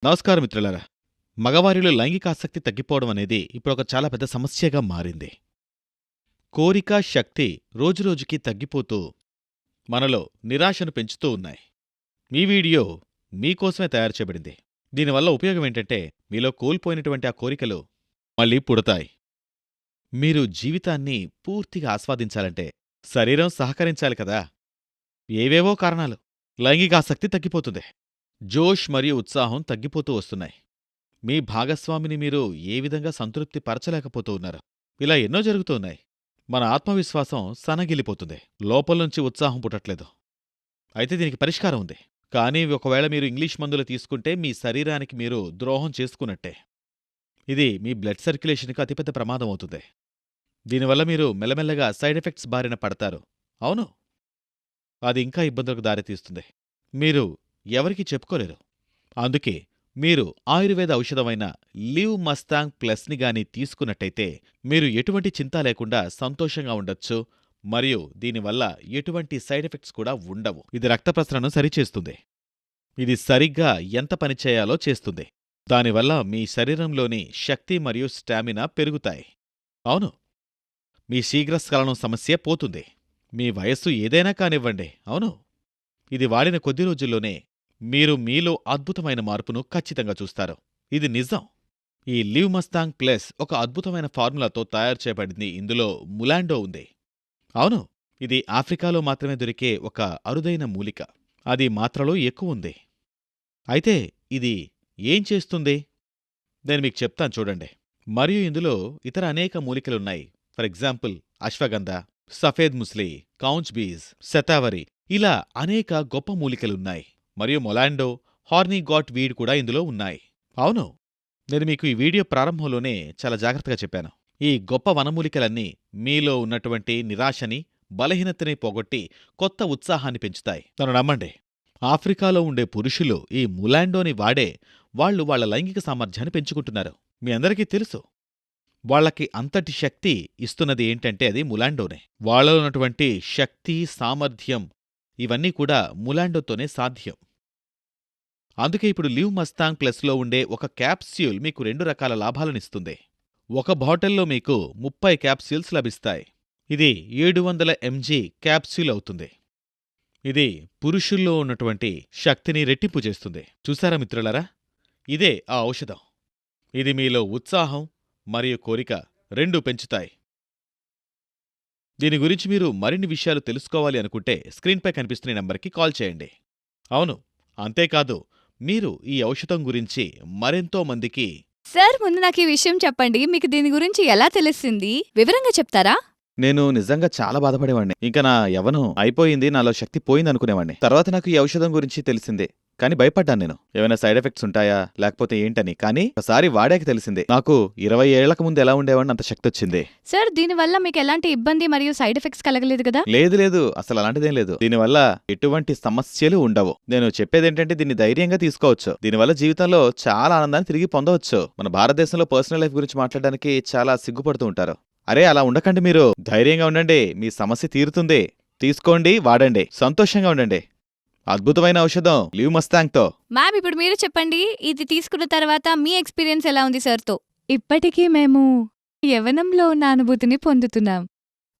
నమస్కారం మిత్రులారా. మగవారిలో లైంగికాసక్తి తగ్గిపోవడం అనేది ఇప్పుడొక చాలా పెద్ద సమస్యగా మారింది. కోరిక, శక్తి రోజురోజుకీ తగ్గిపోతూ మనలో నిరాశను పెంచుతూ ఉన్నాయి. ఈ వీడియో మీకోసమే తయారు చేయబడింది. దీనివల్ల ఉపయోగమేంటంటే మీలో కోల్పోయినటువంటి ఆ కోరికలు మళ్ళీ పుడతాయి. మీరు జీవితాన్ని పూర్తిగా ఆస్వాదించాలంటే శరీరం సహకరించాలి కదా. ఏవేవో కారణాలు లైంగికాసక్తి తగ్గిపోతుంది. జోష్ మరియు ఉత్సాహం తగ్గిపోతూ వస్తున్నాయి. మీ భాగస్వామిని మీరు ఏ విధంగా సంతృప్తి పరచలేకపోతూ ఉన్నారు. ఇలా ఎన్నో జరుగుతూ ఉన్నాయి. మన ఆత్మవిశ్వాసం సన్నగిల్లిపోతుంది. లోపల్నుంచి ఉత్సాహం పుట్టట్లేదు. అయితే దీనికి పరిష్కారం ఉంది. కానీ ఒకవేళ మీరు ఇంగ్లీష్ మందులు తీసుకుంటే మీ శరీరానికి మీరు ద్రోహం చేసుకున్నట్టే. ఇది మీ బ్లడ్ సర్క్యులేషన్కి అతిపెద్ద ప్రమాదం అవుతుంది. దీనివల్ల మీరు మెల్లమెల్లగా సైడ్ ఎఫెక్ట్స్ బారిన పడతారు. అవును, అది ఇంకా ఇబ్బందులకు దారితీస్తుంది. మీరు ఎవరికీ చెప్పుకోలేరు. అందుకే మీరు ఆయుర్వేద ఔషధమైన లివ్ మస్తాంగ్ ప్లస్ని గాని తీసుకున్నట్టయితే మీరు ఎటువంటి చింత లేకుండా సంతోషంగా ఉండొచ్చు. మరియు దీనివల్ల ఎటువంటి సైడ్ ఎఫెక్ట్స్ కూడా ఉండవు. ఇది రక్త ప్రసరణను సరిచేస్తుంది. ఇది సరిగ్గా ఎంత పనిచేయాలో చేస్తుంది. దానివల్ల మీ శరీరంలోని శక్తి మరియు స్టామినా పెరుగుతాయి. అవును, మీ శీఘ్రస్ఖలనం సమస్య పోతుంది. మీ వయస్సు ఏదైనా కానివ్వండి. అవును, ఇది వాడిన కొద్ది రోజుల్లోనే మీరు మీలో అద్భుతమైన మార్పును ఖచ్చితంగా చూస్తారు. ఇది నిజం. ఈ లివ్ మస్తాంగ్ ప్లస్ ఒక అద్భుతమైన ఫార్ములాతో తయారు చేయబడింది. ఇందులో ములాండో ఉంది. అవును, ఇది ఆఫ్రికాలో మాత్రమే దొరికే ఒక అరుదైన మూలిక. అది మాత్రలో ఎక్కువుంది. అయితే ఇది ఏం చేస్తుంది? నేను మీకు చెప్తాను చూడండి. మరియు ఇందులో ఇతర అనేక మూలికలున్నాయి. ఫర్ ఎగ్జాంపుల్ అశ్వగంధ, సఫేద్ ముస్లి, కౌంచ్ బీజ్, శతావరి, ఇలా అనేక గొప్ప మూలికలున్నాయి. మరియు మొలాండో, హార్నీగాట్ వీడ్ కూడా ఇందులో ఉన్నాయి. అవును, నేను మీకు ఈ వీడియో ప్రారంభంలోనే చాలా జాగ్రత్తగా చెప్పాను. ఈ గొప్ప వనమూలికలన్నీ మీలో ఉన్నటువంటి నిరాశని, బలహీనతని పోగొట్టి కొత్త ఉత్సాహాన్ని పెంచుతాయి. నన్ను నమ్మండి, ఆఫ్రికాలో ఉండే పురుషులు ఈ ములాండోని వాడే వాళ్ళ లైంగిక సామర్థ్యాన్ని పెంచుకుంటున్నారు. మీ అందరికీ తెలుసు. వాళ్లకి అంతటి శక్తి ఇస్తున్నది ఏంటంటే అది ములాండోనే. వాళ్లలో ఉన్నటువంటి శక్తి, సామర్థ్యం ఇవన్నీ కూడా ములాండోతోనే సాధ్యం. అందుకే ఇప్పుడు లివ్ మస్తాంగ్ ప్లస్లో ఉండే ఒక క్యాప్స్యూల్ మీకు 2 రకాల లాభాలనిస్తుంది. ఒక బాటిల్లో మీకు 30 క్యాప్స్యూల్స్ లభిస్తాయి. ఇది 700 mg క్యాప్స్యూల్ అవుతుంది. ఇది పురుషుల్లో ఉన్నటువంటి శక్తిని రెట్టింపు చేస్తుంది. చూసారా మిత్రులారా, ఇదే ఆ ఔషధం. ఇది మీలో ఉత్సాహం మరియు కోరిక రెండూ పెంచుతాయి. దీని గురించి మీరు మరిన్ని విషయాలు తెలుసుకోవాలి అనుకుంటే స్క్రీన్పై కనిపిస్తున్న నంబర్కి కాల్ చేయండి. అవును, అంతేకాదు, మీరు ఈ ఔషధం గురించి మరెంతో మందికి సార్, ముందు నాకు ఈ విషయం చెప్పండి. మీకు దీని గురించి ఎలా తెలిసింది? వివరంగా చెప్తారా? నేను నిజంగా చాలా బాధపడేవాడిని. ఇంకా నా యవ్వనం అయిపోయింది, నాలో శక్తి పోయింది అనుకునేవాడిని. తర్వాత నాకు ఈ ఔషధం గురించి తెలిసిందే. కానీ భయపడ్డాను నేను, ఏమైనా సైడ్ ఎఫెక్ట్స్ ఉంటాయా లేకపోతే ఏంటని. కానీ ఒకసారి వాడాక తెలిసిందే. నాకు 20 ఏళ్లకు ముందు ఎలా ఉండేవాడిని అంత శక్తి వచ్చింది. సార్, దీనివల్ల మీకు ఎలాంటి ఇబ్బంది మరియు సైడ్ ఎఫెక్ట్స్ కలగలేదు కదా? లేదు, అసలు అలాంటిదేం లేదు. దీనివల్ల ఎటువంటి సమస్యలు ఉండవు. నేను చెప్పేదేంటంటే దీన్ని ధైర్యంగా తీసుకోవచ్చు. దీనివల్ల జీవితంలో చాలా ఆనందాన్ని తిరిగి పొందవచ్చు. మన భారతదేశంలో పర్సనల్ లైఫ్ గురించి మాట్లాడడానికి చాలా సిగ్గుపడుతూ ఉంటారు. అరే, అలా ఉండకండి. మీరు ధైర్యంగా ఉండండి. మీ సమస్య తీరుతుంది. తీసుకోండి, వాడండి, సంతోషంగా ఉండండి. అద్భుతమైన ఔషధం లివ్ మస్తాంగ్తో. మ్యామ్, ఇప్పుడు మీరు చెప్పండి, ఇది తీసుకున్న తర్వాత మీ ఎక్స్పీరియన్స్ ఎలా ఉంది సార్తో? ఇప్పటికీ మేము యవ్వనంలో ఉన్న అనుభూతిని పొందుతున్నాం.